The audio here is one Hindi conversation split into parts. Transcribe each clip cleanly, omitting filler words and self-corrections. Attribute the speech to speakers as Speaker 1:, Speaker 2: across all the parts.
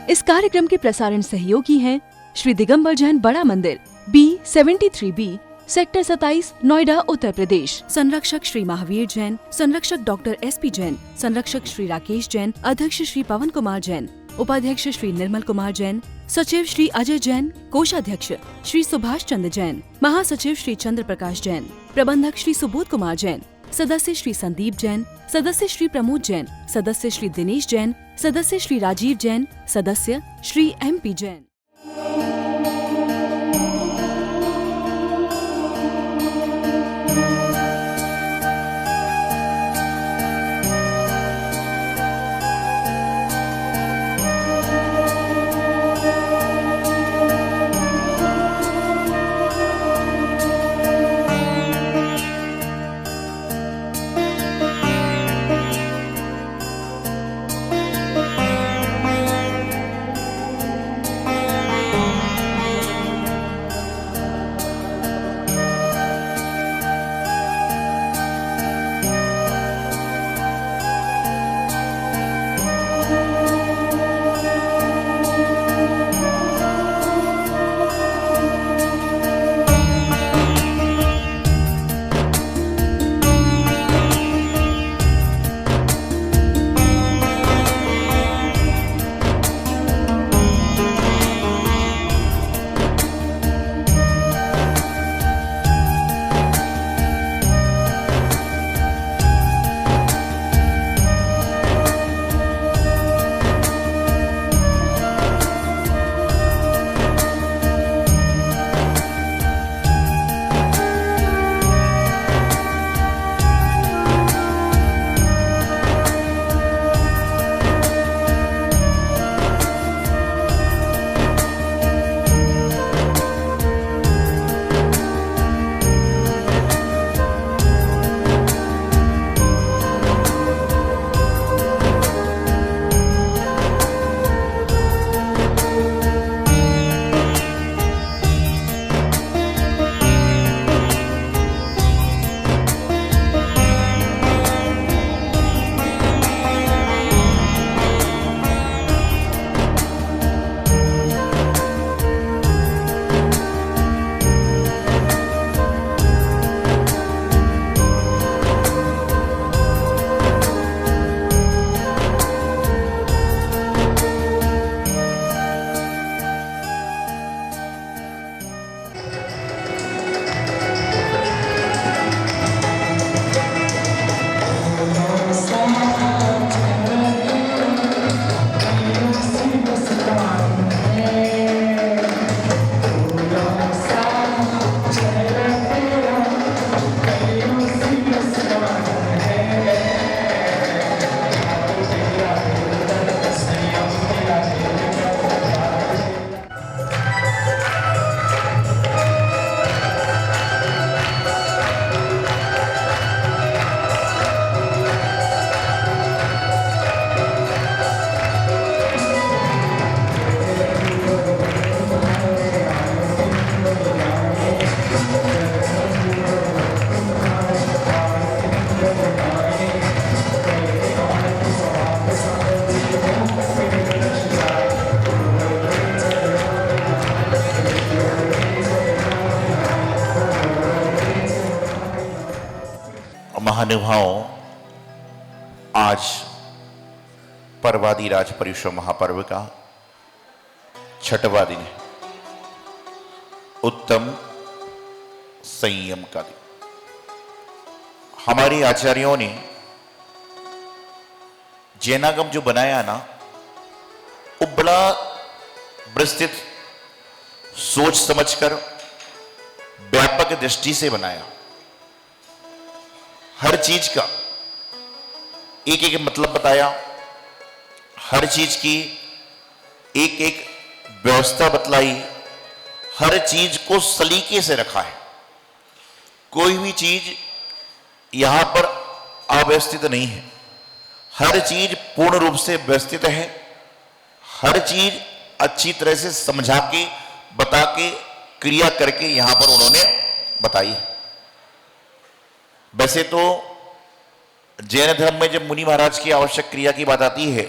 Speaker 1: इस कार्यक्रम के प्रसारण सहयोगी हैं श्री दिगंबर जैन बड़ा मंदिर, B73B, सेक्टर 27, नोएडा, उत्तर प्रदेश। संरक्षक श्री महावीर जैन, संरक्षक डॉक्टर SP जैन, संरक्षक श्री राकेश जैन, अध्यक्ष श्री पवन कुमार जैन, उपाध्यक्ष श्री निर्मल कुमार जैन, सचिव श्री अजय जैन, कोषाध्यक्ष श्री सुभाष चंद्र जैन, महासचिव श्री चंद्र प्रकाश जैन, प्रबंधक श्री सुबोध कुमार जैन, सदस्य श्री संदीप जैन, सदस्य श्री प्रमोद जैन, सदस्य श्री दिनेश जैन, सदस्य श्री राजीव जैन, सदस्य श्री MP जैन।
Speaker 2: महानुभावों, आज परवादी राज पर्युषण महापर्व का छठवां दिन है, उत्तम संयम का दिन। हमारे आचार्यों ने जैनागम जो बनाया ना, वो बड़ा विस्तृत सोच समझकर व्यापक दृष्टि से बनाया। हर चीज का एक एक मतलब बताया, हर चीज की एक एक व्यवस्था बतलाई, हर चीज को सलीके से रखा है। कोई भी चीज यहां पर अव्यवस्थित नहीं है, हर चीज पूर्ण रूप से व्यवस्थित है, हर चीज अच्छी तरह से समझा के बता के क्रिया करके यहां पर उन्होंने बताई है। वैसे तो जैन धर्म में जब मुनि महाराज की आवश्यक क्रिया की बात आती है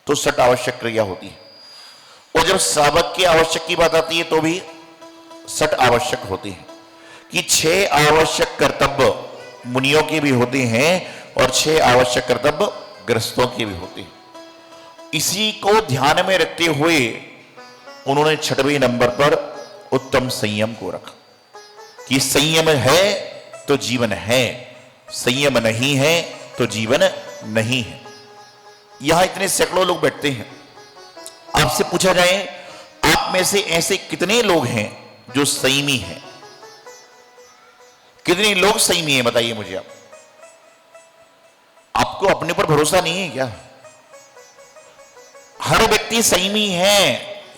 Speaker 2: तो 6 आवश्यक क्रिया होती है। और जब श्रावक के आवश्यक की बात आती है तो भी 6 आवश्यक होते हैं कि 6 आवश्यक कर्तव्य मुनियों के भी होते हैं और 6 आवश्यक कर्तव्य गृहस्थों के भी होते हैं। इसी को ध्यान में रखते हुए उन्होंने 6वें नंबर पर उत्तम संयम को रखा कि संयम है तो जीवन है, संयम नहीं है तो जीवन नहीं है। यहां इतने सैकड़ों लोग बैठते हैं, आपसे पूछा जाए आप में से ऐसे कितने लोग हैं जो संयमी हैं? कितने लोग संयमी हैं बताइए मुझे आप। आपको अपने पर भरोसा नहीं है क्या? हर व्यक्ति संयमी है,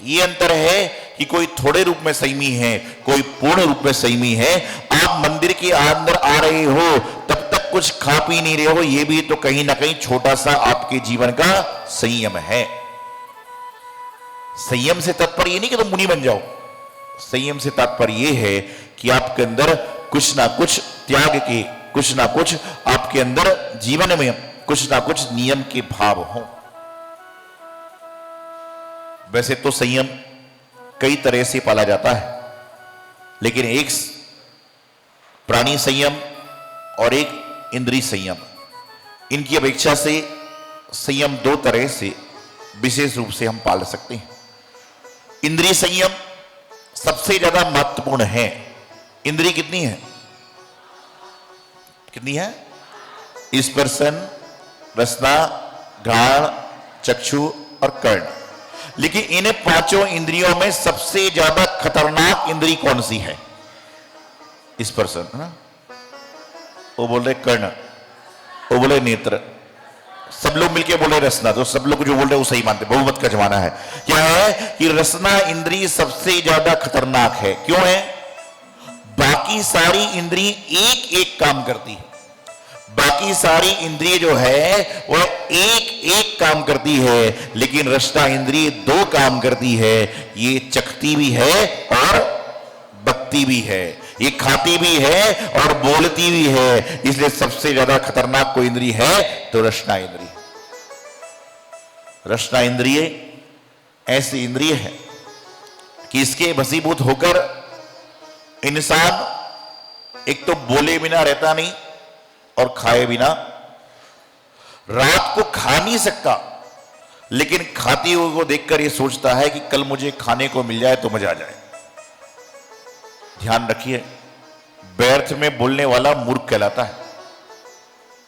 Speaker 2: ये अंतर है कि कोई थोड़े रूप में संयमी है, कोई पूर्ण रूप में संयमी है। आप मंदिर के अंदर आ रहे हो तब तक कुछ खा पी नहीं रहे हो, ये भी तो कहीं ना कहीं छोटा सा आपके जीवन का संयम है। संयम से तात्पर्य ये नहीं कि तुम मुनि बन जाओ, संयम से तात्पर्य ये है कि आपके अंदर कुछ ना कुछ त्याग के, कुछ ना कुछ आपके अंदर जीवन में कुछ ना कुछ नियम के भाव हो। वैसे तो संयम कई तरह से पाला जाता है, लेकिन एक प्राणी संयम और एक इंद्रिय संयम, इनकी अपेक्षा से संयम 2 तरह से विशेष रूप से हम पाल सकते हैं। इंद्रिय संयम सबसे ज्यादा महत्वपूर्ण है। इंद्रिय कितनी है? कितनी है? स्पर्शन, रसना, घ्राण, चक्षु और कर्ण। लेकिन इन 5 इंद्रियों में सबसे ज्यादा खतरनाक इंद्रिय कौन सी है? स्पर्शन, वो बोल रहे कर्ण, वो बोले नेत्र, सब लोग मिलके बोल रहे रसना, तो सब लोग जो बोल रहे वो सही मानते, बहुमत का जमाना है। क्या है कि रसना इंद्रिय सबसे ज्यादा खतरनाक है। क्यों है? बाकी सारी इंद्रिय एक एक काम करती है, बाकी सारी इंद्रिय जो है वह एक एक काम करती है, लेकिन रसना इंद्रिय 2 काम करती है। ये चखती भी है और बकती भी है, ये खाती भी है और बोलती भी है। इसलिए सबसे ज्यादा खतरनाक कोई इंद्रिय है तो रसना इंद्रिय। रसना इंद्रिय ऐसी इंद्रिय है कि इसके वशीभूत होकर इंसान एक तो बोले बिना रहता नहीं और खाए बिना, रात को खा नहीं सकता, लेकिन खाते हुए को देखकर यह सोचता है कि कल मुझे खाने को मिल जाए तो मजा आ जाए। ध्यान रखिए, व्यर्थ में बोलने वाला मूर्ख कहलाता है।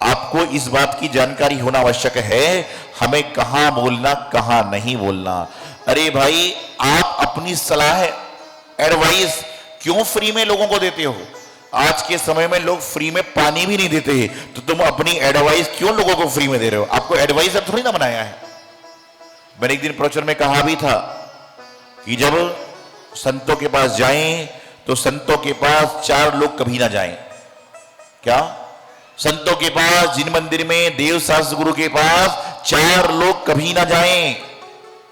Speaker 2: आपको इस बात की जानकारी होना आवश्यक है, हमें कहां बोलना कहां नहीं बोलना। अरे भाई, आप अपनी सलाह, एडवाइस क्यों फ्री में लोगों को देते हो? आज के समय में लोग फ्री में पानी भी नहीं देते, तो तुम अपनी एडवाइस क्यों लोगों को फ्री में दे रहे हो? आपको एडवाइजर थोड़ी ना बनाया है। मैंने एक दिन प्रवचन में कहा भी था कि जब संतों के पास जाएं तो संतों के पास 4 लोग कभी ना जाएं। क्या? संतों के पास, जिन मंदिर में, देव शास्त्र गुरु के पास 4 लोग कभी ना जाएं।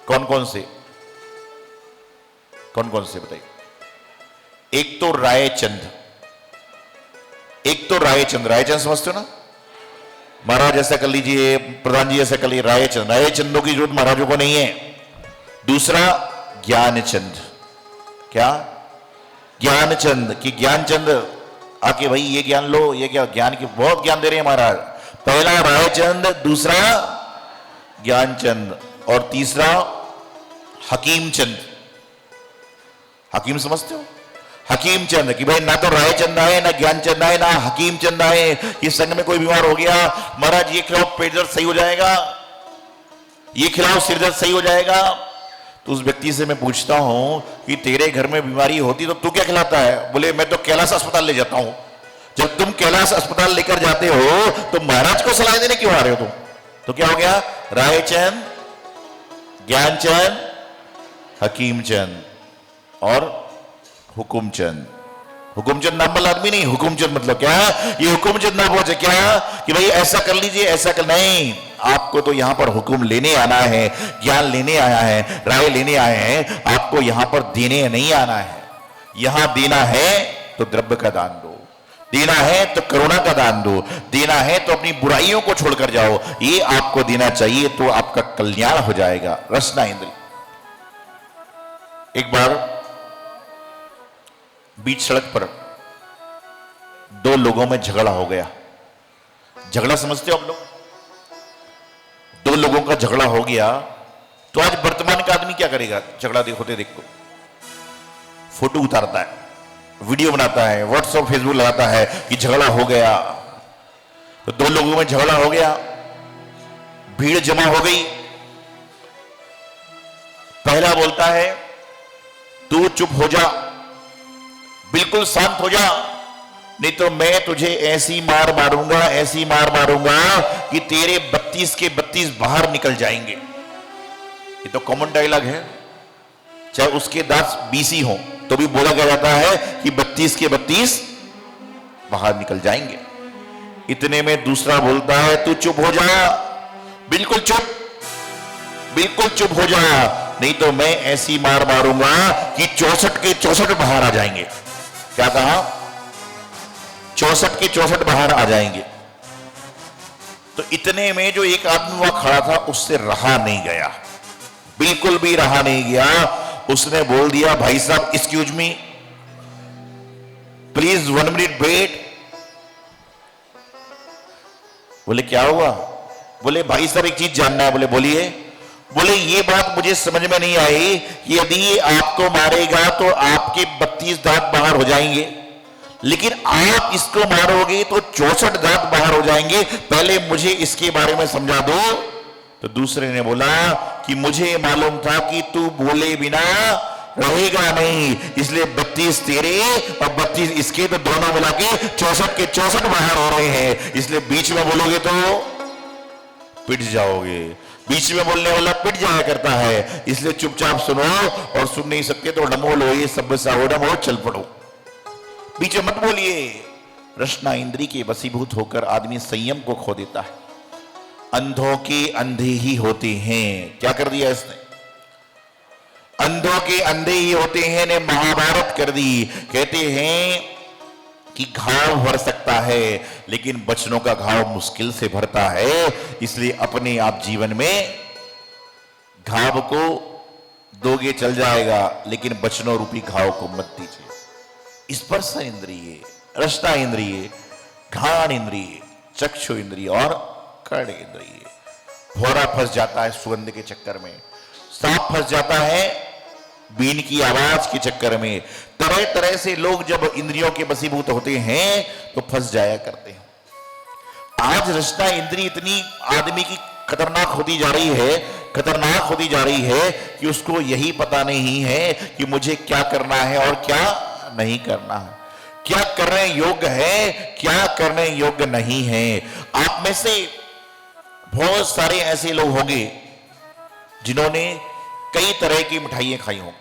Speaker 2: कौन कौन से? कौन कौन से बताइए? एक तो रायचंद, एक तो रायचंद। रायचंद समझते हो ना? महाराज ऐसा कर लीजिए, प्रधान जी ऐसा कर लीजिए। रायचंद, रायचंदों की जरूरत महाराजों को नहीं है। दूसरा ज्ञानचंद। क्या? ज्ञानचंद कि ज्ञानचंद आके भाई ये ज्ञान लो, ये क्या ज्ञान की बहुत ज्ञान दे रहे हैं महाराज। पहला रायचंद, दूसरा ज्ञानचंद और तीसरा हकीमचंद। हकीम समझते हो? हकीमचंद कि भाई ना तो रायचंद आए, ना ज्ञानचंद आए, ना हकीमचंद आए। इस संग में कोई बीमार हो गया, महाराज ये खिलाओ पेट दर्द सही हो जाएगा, ये खिलाओ सिर दर्द सही हो जाएगा। तो उस व्यक्ति से मैं पूछता हूं कि तेरे घर में बीमारी होती तो तू क्या खिलाता है? बोले मैं तो कैलाश अस्पताल ले जाता हूं। जब तुम कैलाश अस्पताल लेकर जाते हो तो महाराज को सलाह देने क्यों आ रहे हो तुम? तो क्या हो गया? रायचंद, ज्ञानचंद, हकीमचंद और हुकुमचंद। हुकुमचंद नाम वाला आदमी नहीं, हुकुमचंद मतलब क्या? ये हुकुमचंद नाम पहुंचे क्या कि भाई ऐसा कर लीजिए, ऐसा कर, नहीं। आपको तो यहां पर हुक्म लेने आना है, ज्ञान लेने आया है, राय लेने आए हैं। आपको यहां पर देने नहीं आना है। यहां देना है तो द्रव्य का दान दो, देना है तो करुणा का दान दो, देना है तो अपनी बुराइयों को छोड़कर जाओ। ये आपको देना चाहिए तो आपका कल्याण हो जाएगा। रसना इंद्रिय। एक बार बीच सड़क पर दो लोगों में झगड़ा हो गया। झगड़ा समझते हो आप लोग? दो लोगों का झगड़ा हो गया तो आज वर्तमान का आदमी क्या करेगा? झगड़ा होते देखो फोटो उतारता है, वीडियो बनाता है, व्हाट्सएप फेसबुक लगाता है कि झगड़ा हो गया। तो दो लोगों में झगड़ा हो गया, भीड़ जमा हो गई। पहला बोलता है तू चुप हो जा, बिल्कुल शांत हो जा, नहीं तो मैं तुझे ऐसी मार मारूंगा, ऐसी मार मारूंगा कि तेरे 32 के 32 बाहर निकल जाएंगे। ये तो कॉमन डायलॉग है, चाहे उसके दांत 20 हो तो भी बोला गया जाता है कि 32 के 32 बाहर निकल जाएंगे। इतने में दूसरा बोलता है तू चुप हो जा, बिल्कुल चुप, बिल्कुल चुप हो जा, नहीं तो मैं ऐसी मार मारूंगा कि 64 के 64 बाहर आ जाएंगे। क्या कहा? 64 के 64 बाहर आ जाएंगे। तो इतने में जो एक आदमी वहां खड़ा था उससे रहा नहीं गया, बिल्कुल भी रहा नहीं गया। उसने बोल दिया भाई साहब excuse me, please 1 minute wait. बोले क्या हुआ? बोले भाई साहब एक चीज जानना है। बोले बोलिए। बोले ये बात मुझे समझ में नहीं आई कि यदि आपको मारेगा तो आपके 32 दांत बाहर हो जाएंगे, लेकिन आप इसको मारोगे तो 64 दांत बाहर हो जाएंगे, पहले मुझे इसके बारे में समझा दो। तो दूसरे ने बोला कि मुझे मालूम था कि तू बोले बिना रहेगा नहीं, इसलिए 32 तेरे और 32 इसके, तो दोनों मिला के 64 के 64 बाहर हो रहे हैं, इसलिए बीच में बोलोगे तो पिट जाओगे। बीच में बोलने वाला पिट जाया करता है, इसलिए चुपचाप सुनो, और सुन नहीं सकते तो डमो लो, ये सब सावडम हो, चल पड़ो, बीच में मत बोलिए। रसना इंद्री के वशीभूत होकर आदमी संयम को खो देता है। अंधों के अंधे ही होते हैं। क्या कर दिया इसने? अंधों के अंधे ही होते हैं ने महाभारत कर दी। कहते हैं कि घाव भर सकता है लेकिन बचनों का घाव मुश्किल से भरता है, इसलिए अपने आप जीवन में घाव को दोगे चल जाएगा, लेकिन बचनों रूपी घाव को मत दीजिए। स्पर्श इंद्रिय, रसना इंद्रिय, घ्राण इंद्रिय, चक्षु इंद्रिय और कर्ण इंद्रिय। भौरा फंस जाता है सुगंध के चक्कर में, सांप फंस जाता है बीन की आवाज के चक्कर में। तरह तरह से लोग जब इंद्रियों के वशीभूत होते हैं तो फंस जाया करते हैं। आज रसना इंद्रिय इतनी आदमी की खतरनाक होती जा रही है, खतरनाक होती जा रही है कि उसको यही पता नहीं है कि मुझे क्या करना है और क्या नहीं करना है, क्या करने योग्य है, क्या करने योग्य नहीं है। आप में से बहुत सारे ऐसे लोग होंगे जिन्होंने कई तरह की मिठाइयां खाई होंगी,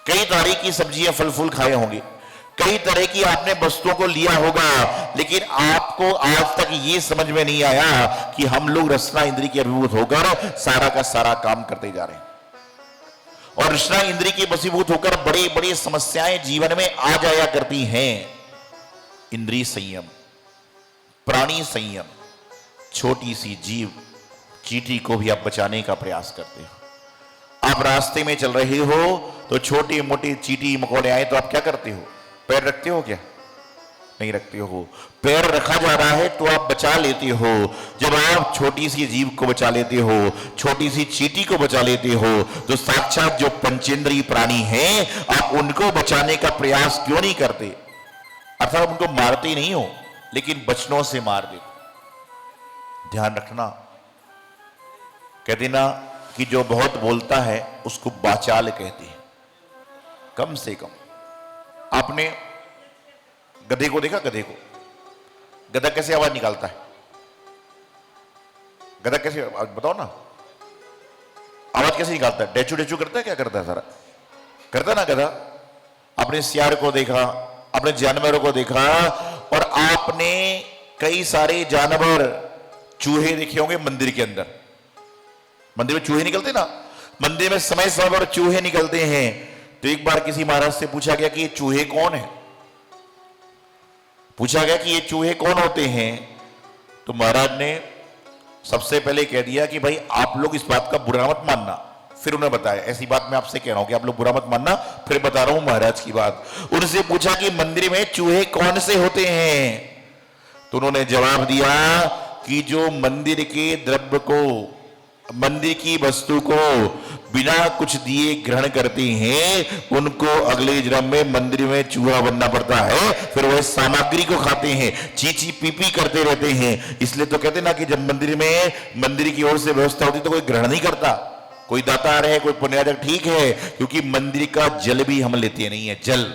Speaker 2: कई तरह की सब्जियां फल फूल खाए होंगे, कई तरह की आपने वस्तुओं को लिया होगा, लेकिन आपको आज तक ये समझ में नहीं आया कि हम लोग रसना इंद्रिय के अभिभूत होकर सारा का सारा काम करते जा रहे हैं, और रसना इंद्रिय के वशीभूत होकर बड़ी बड़ी समस्याएं जीवन में आ जाया करती हैं। इंद्रिय संयम, प्राणी संयम, छोटी सी जीव चींटी को भी आप बचाने का प्रयास करते हो। आप रास्ते में चल रहे हो तो छोटी मोटी चींटी मकोड़े आए तो आप क्या करते हो? पैर रखते हो क्या? नहीं रखते हो। पैर रखा जा रहा है तो आप बचा लेते हो। जब आप छोटी सी जीव को बचा लेते हो, छोटी सी चींटी को बचा लेते हो, तो साक्षात जो पंचेंद्रीय प्राणी हैं आप उनको बचाने का प्रयास क्यों नहीं करते? अर्थात उनको मारते नहीं हो लेकिन बचनों से मार देते। ध्यान रखना, कहते ना कि जो बहुत बोलता है उसको बाचाल कहते हैं। कम से कम आपने गधे को देखा? गधे को, गधा कैसे आवाज निकालता है? गधा कैसे, बताओ ना, आवाज कैसे निकालता है? डेचू डेचू करता है? क्या करता है? सारा करता है ना गधा। आपने सियार को देखा, आपने जानवरों को देखा, और आपने कई सारे जानवर, चूहे देखे होंगे मंदिर के अंदर। मंदिर में चूहे निकलते ना, मंदिर में समय समय पर चूहे निकलते हैं। तो एक बार किसी महाराज से पूछा गया कि ये चूहे कौन है, पूछा गया कि ये चूहे कौन होते हैं। तो महाराज ने सबसे पहले कह दिया कि भाई आप लोग इस बात का बुरा मत मानना, फिर उन्हें बताया, ऐसी बात मैं आपसे कह रहा हूं कि आप लोग बुरा मत मानना, फिर बता रहा हूं महाराज की बात। उनसे पूछा कि मंदिर में चूहे कौन से होते हैं? तो उन्होंने जवाब दिया कि जो मंदिर के द्रव्य को, मंदिर की वस्तु को बिना कुछ दिए ग्रहण करते हैं, उनको अगले जन्म में मंदिर में चूहा बनना पड़ता है, फिर वह सामग्री को खाते हैं, चीची पीपी करते रहते हैं। इसलिए तो कहते ना कि जब मंदिर में, मंदिर की ओर से व्यवस्था होती तो कोई ग्रहण नहीं करता, कोई दातार है, कोई पुण्यार्चक, ठीक है, क्योंकि मंदिर का जल भी हम लेते नहीं है, जल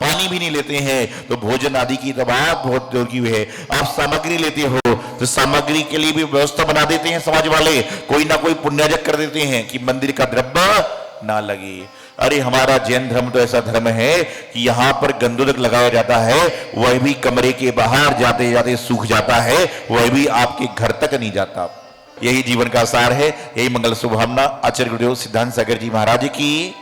Speaker 2: पानी भी नहीं लेते हैं, तो भोजन आदि की तो बात बहुत दूर की है। आप सामग्री लेते हो तो सामग्री के लिए भी व्यवस्था बना देते हैं समाज वाले, कोई ना कोई पुण्यार्चक कर देते हैं कि मंदिर का द्रव्य ना लगे। अरे हमारा जैन धर्म तो ऐसा धर्म है कि यहां पर गंधोदक लगाया जाता है, वह भी कमरे के बाहर जाते जाते सूख जाता है, वह भी आपके घर तक नहीं जाता। यही जीवन का सार है, यही मंगल शुभकामना। आचार्य गुरुदेव सिद्धांत सागर जी महाराज की।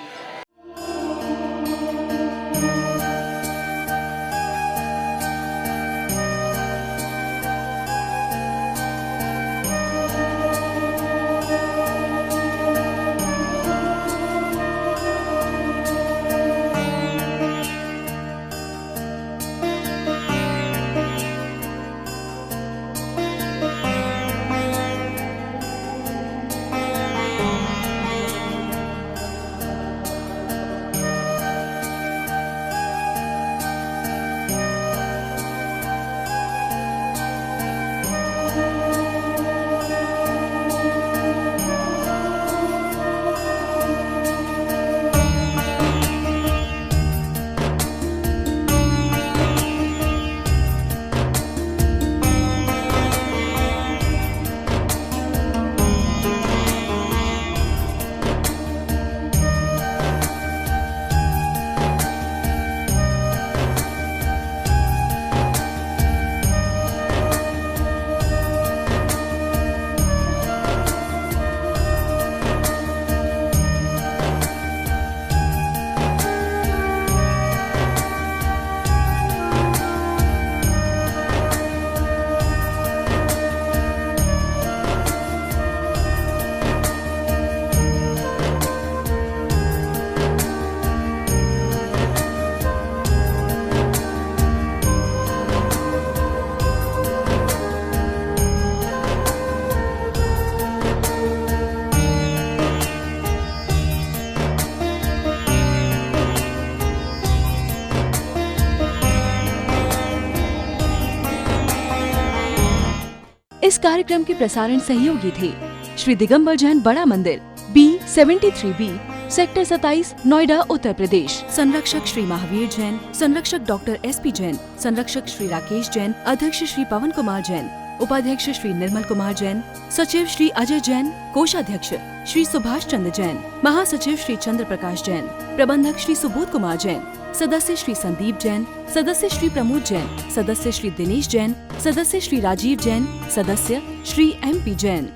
Speaker 1: इस कार्यक्रम के प्रसारण सहयोगी थे श्री दिगंबर जैन बड़ा मंदिर, B73B, सेक्टर 27, नोएडा, उत्तर प्रदेश। संरक्षक श्री महावीर जैन, संरक्षक डॉक्टर SP जैन, संरक्षक श्री राकेश जैन, अध्यक्ष श्री पवन कुमार जैन, उपाध्यक्ष श्री निर्मल कुमार जैन, सचिव श्री अजय जैन, कोषाध्यक्ष श्री सुभाष चंद्र जैन, महासचिव श्री चंद्र प्रकाश जैन, प्रबंधक श्री सुबोध कुमार जैन, सदस्य श्री संदीप जैन, सदस्य श्री प्रमोद जैन, सदस्य श्री दिनेश जैन, सदस्य श्री राजीव जैन, सदस्य श्री MP जैन।